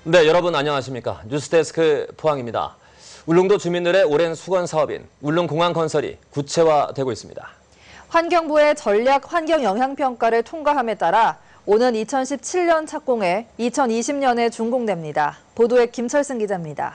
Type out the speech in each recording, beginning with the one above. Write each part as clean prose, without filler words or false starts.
네, 여러분 안녕하십니까. 뉴스데스크 포항입니다. 울릉도 주민들의 오랜 수건 사업인 울릉공항 건설이 구체화되고 있습니다. 환경부의 전략 환경 영향평가를 통과함에 따라 오는 2017년 착공해 2020년에 준공됩니다. 보도에 김철승 기자입니다.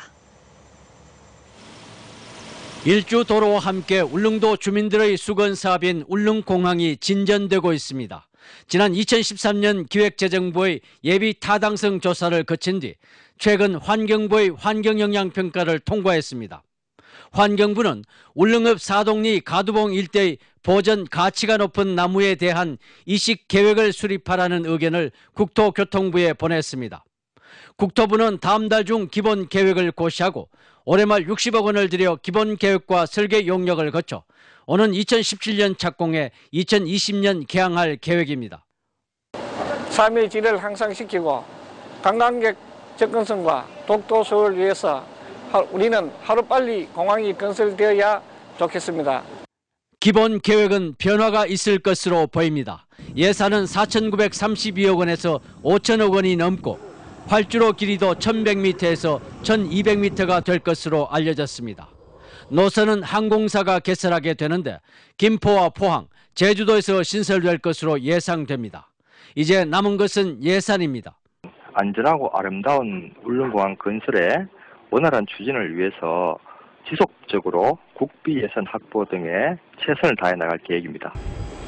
일주 도로와 함께 울릉도 주민들의 수건 사업인 울릉공항이 진전되고 있습니다. 지난 2013년 기획재정부의 예비 타당성 조사를 거친 뒤 최근 환경부의 환경영향평가를 통과했습니다. 환경부는 울릉읍 사동리 가두봉 일대의 보전 가치가 높은 나무에 대한 이식 계획을 수립하라는 의견을 국토교통부에 보냈습니다. 국토부는 다음 달 중 기본 계획을 고시하고 올해 말 60억 원을 들여 기본 계획과 설계 용역을 거쳐 오는 2017년 착공해 2020년 개항할 계획입니다. 삶의 질을 향상시키고 관광객 접근성과 독도 수를 위해서 우리는 하루빨리 공항이 건설되어야 좋겠습니다. 기본 계획은 변화가 있을 것으로 보입니다. 예산은 4,932억 원에서 5천억 원이 넘고 활주로 길이도 1,100m에서 1,200m가 될 것으로 알려졌습니다. 노선은 항공사가 개설하게 되는데 김포와 포항, 제주도에서 신설될 것으로 예상됩니다. 이제 남은 것은 예산입니다. 안전하고 아름다운 울릉공항 건설의 원활한 추진을 위해서 지속적으로 국비 예산 확보 등에 최선을 다해 나갈 계획입니다.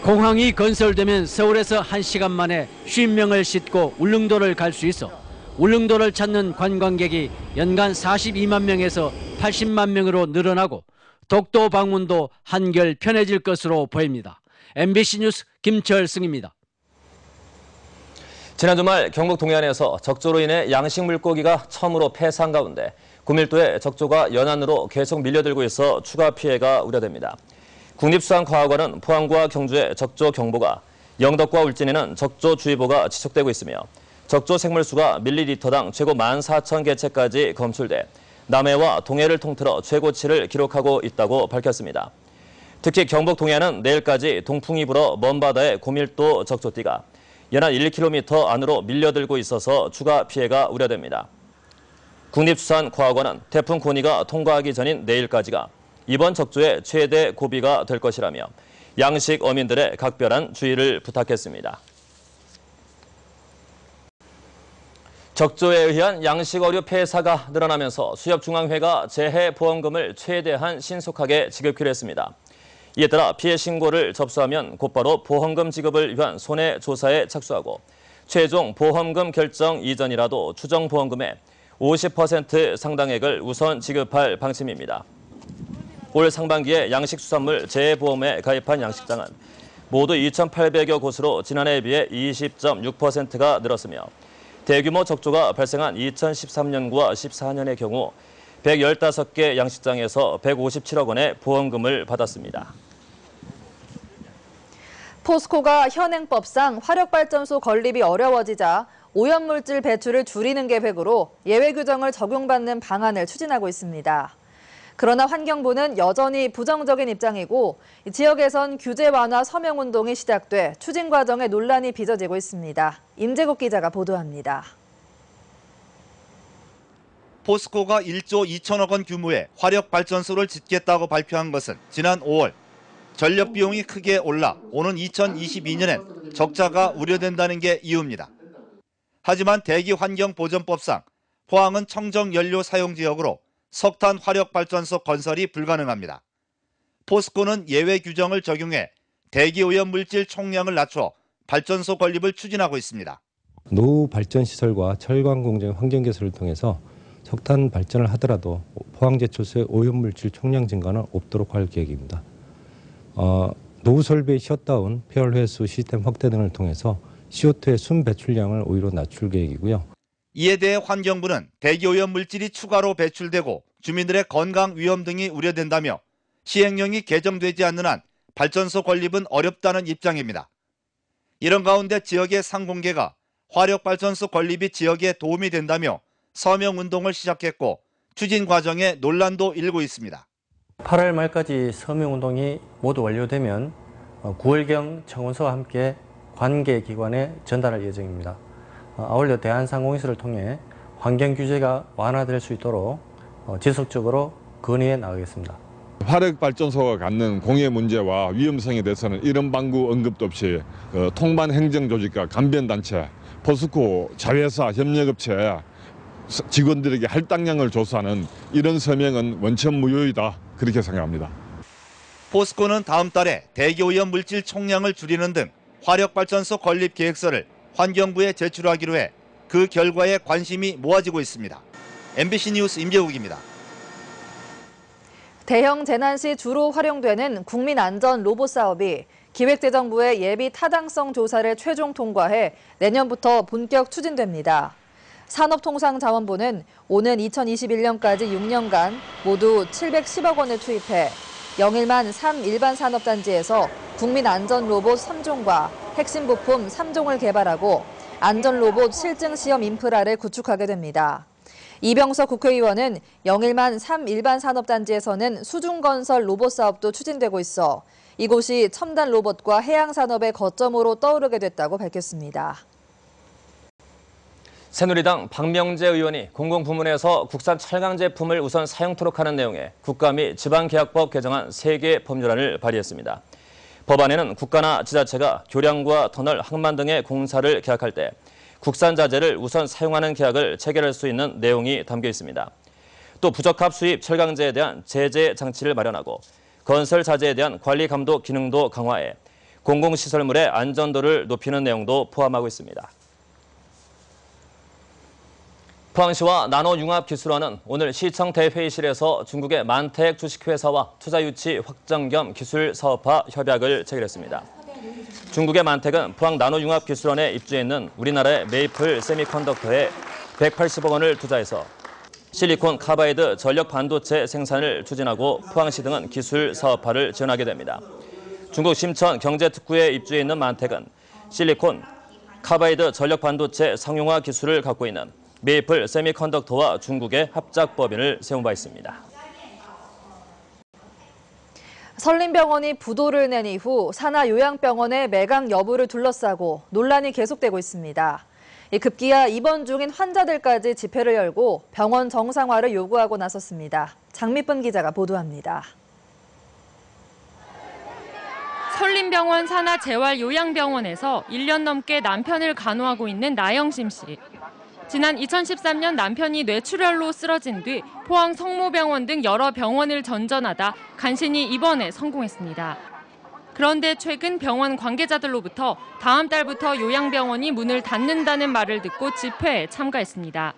공항이 건설되면 서울에서 1시간 만에 50명을 싣고 울릉도를 갈 수 있어 울릉도를 찾는 관광객이 연간 42만 명에서 80만 명으로 늘어나고 독도 방문도 한결 편해질 것으로 보입니다. MBC 뉴스 김철승입니다. 지난 주말 경북 동해안에서 적조로 인해 양식 물고기가 처음으로 폐사한 가운데 구밀도에 적조가 연안으로 계속 밀려들고 있어 추가 피해가 우려됩니다. 국립수산과학원은 포항과 경주에 적조 경보가, 영덕과 울진에는 적조주의보가 지속되고 있으며 적조 생물수가 밀리리터당 최고 14,000개체까지 검출돼 남해와 동해를 통틀어 최고치를 기록하고 있다고 밝혔습니다. 특히 경북 동해안은 내일까지 동풍이 불어 먼바다의 고밀도 적조띠가 연안 1km 안으로 밀려들고 있어서 추가 피해가 우려됩니다. 국립수산과학원은 태풍 고니가 통과하기 전인 내일까지가 이번 적조의 최대 고비가 될 것이라며 양식 어민들의 각별한 주의를 부탁했습니다. 적조에 의한 양식 어류 폐사가 늘어나면서 수협중앙회가 재해보험금을 최대한 신속하게 지급키로 했습니다. 이에 따라 피해 신고를 접수하면 곧바로 보험금 지급을 위한 손해조사에 착수하고 최종 보험금 결정 이전이라도 추정 보험금의 50% 상당액을 우선 지급할 방침입니다. 올 상반기에 양식수산물 재해보험에 가입한 양식장은 모두 2,800여 곳으로 지난해에 비해 20.6%가 늘었으며 대규모 적조가 발생한 2013년과 14년의 경우 115개 양식장에서 157억 원의 보험금을 받았습니다. 포스코가 현행법상 화력발전소 건립이 어려워지자 오염물질 배출을 줄이는 계획으로 예외 규정을 적용받는 방안을 추진하고 있습니다. 그러나 환경부는 여전히 부정적인 입장이고 지역에선 규제 완화 서명운동이 시작돼 추진 과정에 논란이 빚어지고 있습니다. 임재국 기자가 보도합니다. 포스코가 1조 2천억 원 규모의 화력발전소를 짓겠다고 발표한 것은 지난 5월 전력 비용이 크게 올라 오는 2022년엔 적자가 우려된다는 게 이유입니다. 하지만 대기환경보전법상 포항은 청정연료 사용 지역으로 석탄 화력발전소 건설이 불가능합니다. 포스코는 예외 규정을 적용해 대기오염물질 총량을 낮춰 발전소 건립을 추진하고 있습니다. 노후 발전시설과 철강 공정 환경 개선을 통해서 석탄 발전을 하더라도 포항제철소의 오염물질 총량 증가는 없도록 할 계획입니다. 노후 설비의 셧다운, 폐열 회수 시스템 확대 등을 통해서 CO2의 순 배출량을 오히려 낮출 계획이고요. 이에 대해 환경부는 대기오염 물질이 추가로 배출되고 주민들의 건강 위험 등이 우려된다며 시행령이 개정되지 않는 한 발전소 건립은 어렵다는 입장입니다. 이런 가운데 지역의 상공계가 화력발전소 건립이 지역에 도움이 된다며 서명운동을 시작했고 추진 과정에 논란도 일고 있습니다. 8월 말까지 서명운동이 모두 완료되면 9월경 청원서와 함께 관계기관에 전달할 예정입니다. 아울러 대한상공회의소를 통해 환경 규제가 완화될 수 있도록 지속적으로 건의해 나가겠습니다. 화력발전소가 갖는 공해 문제와 위험성에 대해서는 이런 방구 언급도 없이 통반 행정조직과 간변단체, 포스코 자회사 협력업체 직원들에게 할당량을 조사하는 이런 서명은 원천무효이다, 그렇게 생각합니다. 포스코는 다음 달에 대기오염 물질 총량을 줄이는 등 화력발전소 건립 계획서를 환경부에 제출하기로 해 그 결과에 관심이 모아지고 있습니다. MBC 뉴스 임재욱입니다. 대형 재난 시 주로 활용되는 국민안전 로봇 사업이 기획재정부의 예비 타당성 조사를 최종 통과해 내년부터 본격 추진됩니다. 산업통상자원부는 오는 2021년까지 6년간 모두 710억 원을 투입해 영일만 3일반 산업단지에서 국민안전 로봇 3종과 핵심 부품 3종을 개발하고 안전 로봇 실증 시험 인프라를 구축하게 됩니다. 이병석 국회의원은 영일만 3일반 산업단지에서는 수중건설 로봇 사업도 추진되고 있어 이곳이 첨단 로봇과 해양산업의 거점으로 떠오르게 됐다고 밝혔습니다. 새누리당 박명재 의원이 공공부문에서 국산 철강 제품을 우선 사용토록 하는 내용의 국가 및 지방계약법 개정안 3개 법률안을 발의했습니다. 법안에는 국가나 지자체가 교량과 터널, 항만 등의 공사를 계약할 때 국산 자재를 우선 사용하는 계약을 체결할 수 있는 내용이 담겨 있습니다. 또 부적합 수입 철강제에 대한 제재 장치를 마련하고 건설 자재에 대한 관리 감독 기능도 강화해 공공시설물의 안전도를 높이는 내용도 포함하고 있습니다. 포항시와 나노융합기술원은 오늘 시청 대회의실에서 중국의 만택 주식회사와 투자유치 확장 겸 기술 사업화 협약을 체결했습니다. 중국의 만택은 포항 나노융합기술원에 입주해 있는 우리나라의 메이플 세미컨덕터에 180억 원을 투자해서 실리콘 카바이드 전력 반도체 생산을 추진하고 포항시 등은 기술 사업화를 지원하게 됩니다. 중국 심천 경제특구에 입주해 있는 만택은 실리콘 카바이드 전력 반도체 상용화 기술을 갖고 있는 메이플 세미컨덕터와 중국의 합작법인을 세운 바 있습니다. 설림병원이 부도를 낸 이후 산하 요양병원의 매각 여부를 둘러싸고 논란이 계속되고 있습니다. 급기야 입원 중인 환자들까지 집회를 열고 병원 정상화를 요구하고 나섰습니다. 장미쁨 기자가 보도합니다. 설림병원 산하 재활요양병원에서 1년 넘게 남편을 간호하고 있는 나영심 씨. 지난 2013년 남편이 뇌출혈로 쓰러진 뒤 포항 성모병원 등 여러 병원을 전전하다 간신히 입원에 성공했습니다. 그런데 최근 병원 관계자들로부터 다음 달부터 요양병원이 문을 닫는다는 말을 듣고 집회에 참가했습니다.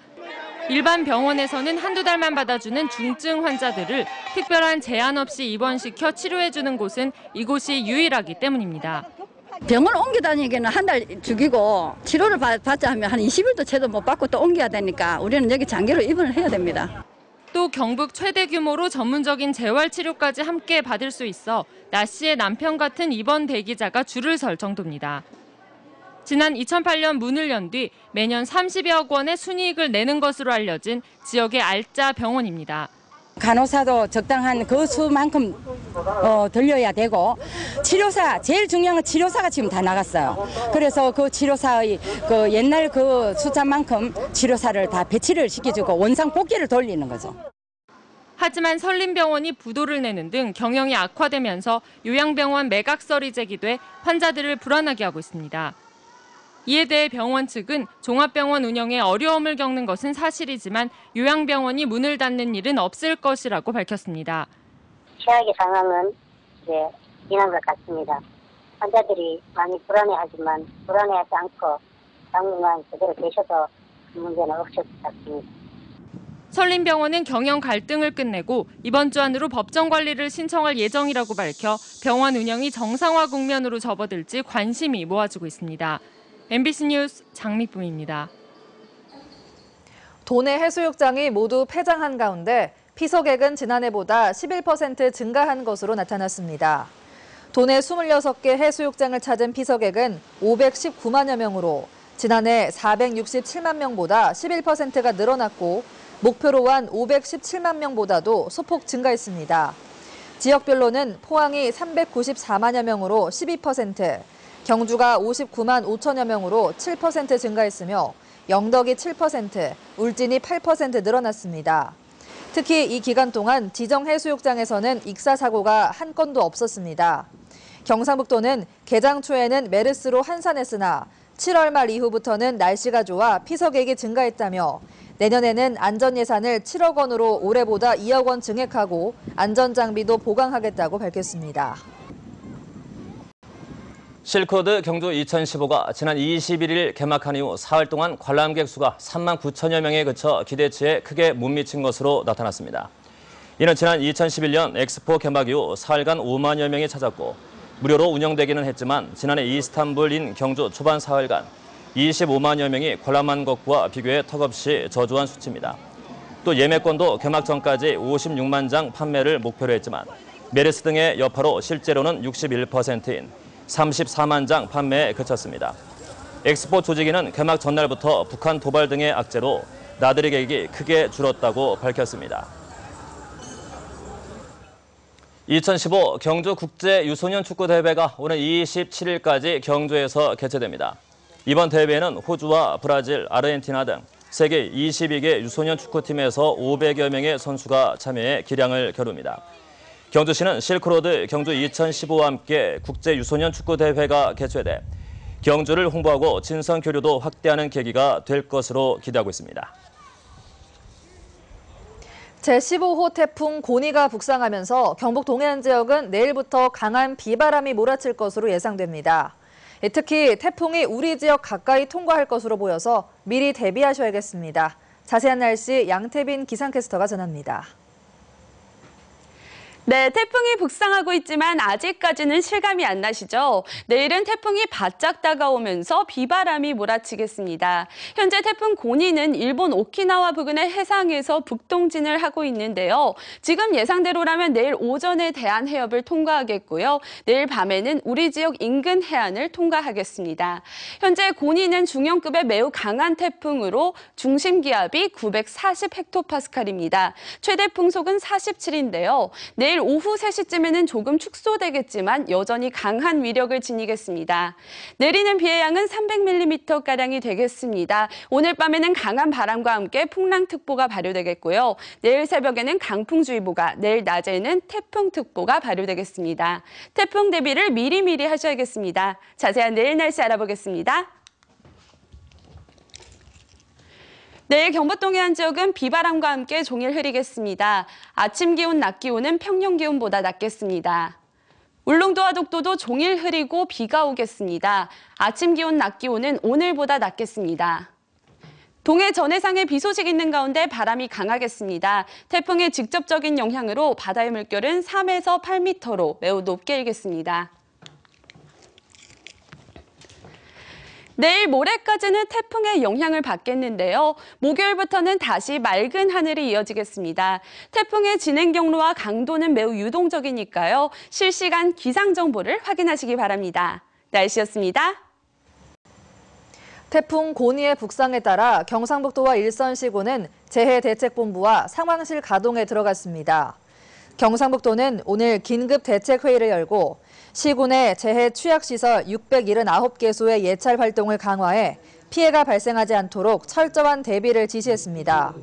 일반 병원에서는 한두 달만 받아주는 중증 환자들을 특별한 제한 없이 입원시켜 치료해주는 곳은 이곳이 유일하기 때문입니다. 병원 옮겨 다니기는 한 달 죽이고 치료를 받자 하면 한 20일도 채도 못 받고 또 옮겨야 되니까 우리는 여기 장기로 입원을 해야 됩니다. 또 경북 최대 규모로 전문적인 재활치료까지 함께 받을 수 있어 나 씨의 남편 같은 입원 대기자가 줄을 설 정도입니다. 지난 2008년 문을 연 뒤 매년 30여억 원의 순이익을 내는 것으로 알려진 지역의 알짜 병원입니다. 간호사도 적당한 그 수만큼 들려야 되고 치료사, 제일 중요한 건 치료사가 지금 다 나갔어요. 그래서 그 치료사의 그 옛날 그 숫자만큼 치료사를 다 배치를 시켜주고 원상 복귀를 돌리는 거죠. 하지만 설림병원이 부도를 내는 등 경영이 악화되면서 요양병원 매각설이 제기돼 환자들을 불안하게 하고 있습니다. 이에 대해 병원 측은 종합병원 운영에 어려움을 겪는 것은 사실이지만 요양병원이 문을 닫는 일은 없을 것이라고 밝혔습니다. 최악의 상황은 지난 것 같습니다. 환자들이 많이 불안해하지만 불안해하지 않고 당분간 그대로 계셔도 문제는 없을 것 같습니다. 설림병원은 경영 갈등을 끝내고 이번 주 안으로 법정 관리를 신청할 예정이라고 밝혀 병원 운영이 정상화 국면으로 접어들지 관심이 모아지고 있습니다. MBC 뉴스 장미쁨입니다. 도내 해수욕장이 모두 폐장한 가운데 피서객은 지난해보다 11% 증가한 것으로 나타났습니다. 도내 26개 해수욕장을 찾은 피서객은 519만여 명으로 지난해 467만 명보다 11%가 늘어났고 목표로 한 517만 명보다도 소폭 증가했습니다. 지역별로는 포항이 394만여 명으로 12%, 경주가 59만 5천여 명으로 7% 증가했으며 영덕이 7%, 울진이 8% 늘어났습니다. 특히 이 기간 동안 지정 해수욕장에서는 익사 사고가 한 건도 없었습니다. 경상북도는 개장 초에는 메르스로 한산했으나 7월 말 이후부터는 날씨가 좋아 피서객이 증가했다며 내년에는 안전 예산을 7억 원으로 올해보다 2억 원 증액하고 안전장비도 보강하겠다고 밝혔습니다. 실크로드 경주 2015가 지난 21일 개막한 이후 사흘 동안 관람객 수가 3만 9천여 명에 그쳐 기대치에 크게 못 미친 것으로 나타났습니다. 이는 지난 2011년 엑스포 개막 이후 사흘간 5만여 명이 찾았고 무료로 운영되기는 했지만 지난해 이스탄불인 경주 초반 사흘간 25만여 명이 관람한 것과 비교해 턱없이 저조한 수치입니다. 또 예매권도 개막 전까지 56만 장 판매를 목표로 했지만 메르스 등의 여파로 실제로는 61%인 34만 장 판매에 그쳤습니다. 엑스포 조직위는 개막 전날부터 북한 도발 등의 악재로 나들이 객이 크게 줄었다고 밝혔습니다. 2015 경주 국제 유소년 축구 대회가 오늘 27일까지 경주에서 개최됩니다. 이번 대회에는 호주와 브라질, 아르헨티나 등 세계 22개 유소년 축구팀에서 500여 명의 선수가 참여해 기량을 겨룹니다. 경주시는 실크로드 경주 2015와 함께 국제 유소년 축구 대회가 개최돼 경주를 홍보하고 친선 교류도 확대하는 계기가 될 것으로 기대하고 있습니다. 제15호 태풍 고니가 북상하면서 경북 동해안 지역은 내일부터 강한 비바람이 몰아칠 것으로 예상됩니다. 특히 태풍이 우리 지역 가까이 통과할 것으로 보여서 미리 대비하셔야겠습니다. 자세한 날씨 양태빈 기상캐스터가 전합니다. 네, 태풍이 북상하고 있지만 아직까지는 실감이 안 나시죠? 내일은 태풍이 바짝 다가오면서 비바람이 몰아치겠습니다. 현재 태풍 고니는 일본 오키나와 부근의 해상에서 북동진을 하고 있는데요. 지금 예상대로라면 내일 오전에 대한해협을 통과하겠고요. 내일 밤에는 우리 지역 인근 해안을 통과하겠습니다. 현재 고니는 중형급의 매우 강한 태풍으로 중심 기압이 940헥토파스칼입니다. 최대 풍속은 47인데요. 내일 오후 3시쯤에는 조금 축소되겠지만 여전히 강한 위력을 지니겠습니다. 내리는 비의 양은 300mm가량이 되겠습니다. 오늘 밤에는 강한 바람과 함께 풍랑특보가 발효되겠고요. 내일 새벽에는 강풍주의보가, 내일 낮에는 태풍특보가 발효되겠습니다. 태풍 대비를 미리미리 하셔야겠습니다. 자세한 내일 날씨 알아보겠습니다. 내일 경북 동해안 지역은 비바람과 함께 종일 흐리겠습니다. 아침 기온, 낮 기온은 평년 기온보다 낮겠습니다. 울릉도와 독도도 종일 흐리고 비가 오겠습니다. 아침 기온, 낮 기온은 오늘보다 낮겠습니다. 동해 전해상에 비 소식 있는 가운데 바람이 강하겠습니다. 태풍의 직접적인 영향으로 바다의 물결은 3에서 8m로 매우 높게 일겠습니다. 내일 모레까지는 태풍의 영향을 받겠는데요. 목요일부터는 다시 맑은 하늘이 이어지겠습니다. 태풍의 진행 경로와 강도는 매우 유동적이니까요. 실시간 기상 정보를 확인하시기 바랍니다. 날씨였습니다. 태풍 고니의 북상에 따라 경상북도와 일선시군은 재해대책본부와 상황실 가동에 들어갔습니다. 경상북도는 오늘 긴급 대책회의를 열고 시군의 재해 취약시설 679개소의 예찰 활동을 강화해 피해가 발생하지 않도록 철저한 대비를 지시했습니다.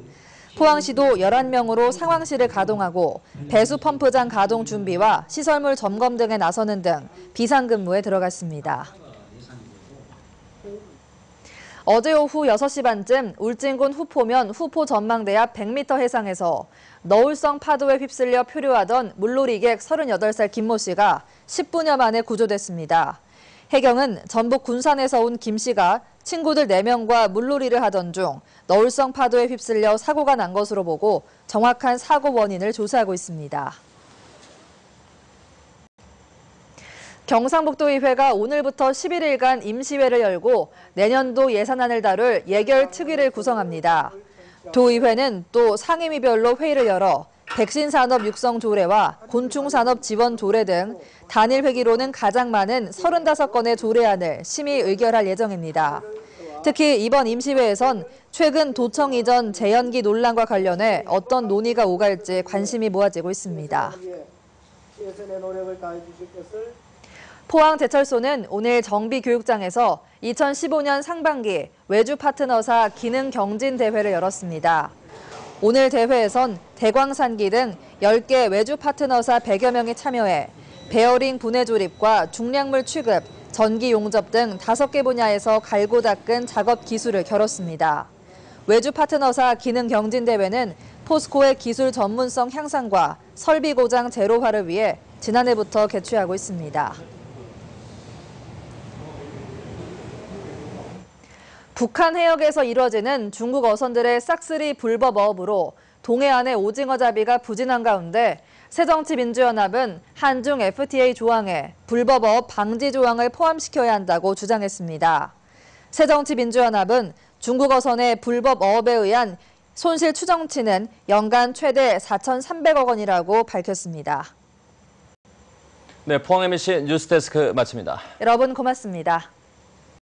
포항시도 11명으로 상황실을 가동하고 배수 펌프장 가동 준비와 시설물 점검 등에 나서는 등 비상근무에 들어갔습니다. 어제 오후 6시 반쯤 울진군 후포면 후포 전망대 앞 100m 해상에서 너울성 파도에 휩쓸려 표류하던 물놀이객 38살 김모 씨가 10분여 만에 구조됐습니다. 해경은 전북 군산에서 온 김 씨가 친구들 4명과 물놀이를 하던 중 너울성 파도에 휩쓸려 사고가 난 것으로 보고 정확한 사고 원인을 조사하고 있습니다. 경상북도의회가 오늘부터 11일간 임시회를 열고 내년도 예산안을 다룰 예결특위를 구성합니다. 도의회는 또 상임위별로 회의를 열어 백신산업 육성 조례와 곤충산업 지원 조례 등 단일 회기로는 가장 많은 35건의 조례안을 심의 의결할 예정입니다. 특히 이번 임시회에선 최근 도청 이전 재연기 논란과 관련해 어떤 논의가 오갈지 관심이 모아지고 있습니다. 포항제철소는 오늘 정비교육장에서 2015년 상반기 외주 파트너사 기능 경진 대회를 열었습니다. 오늘 대회에선 대광산기 등 10개 외주 파트너사 100여 명이 참여해 베어링 분해 조립과 중량물 취급, 전기 용접 등 5개 분야에서 갈고 닦은 작업 기술을 겨뤘습니다. 외주 파트너사 기능 경진 대회는 포스코의 기술 전문성 향상과 설비 고장 제로화를 위해 지난해부터 개최하고 있습니다. 북한 해역에서 이뤄지는 중국 어선들의 싹쓸이 불법 어업으로 동해안의 오징어 잡이가 부진한 가운데 새정치민주연합은 한중 FTA 조항에 불법 어업 방지 조항을 포함시켜야 한다고 주장했습니다. 새정치민주연합은 중국 어선의 불법 어업에 의한 손실 추정치는 연간 최대 4,300억 원이라고 밝혔습니다. 네, 포항 MBC 뉴스데스크 마칩니다. 여러분 고맙습니다.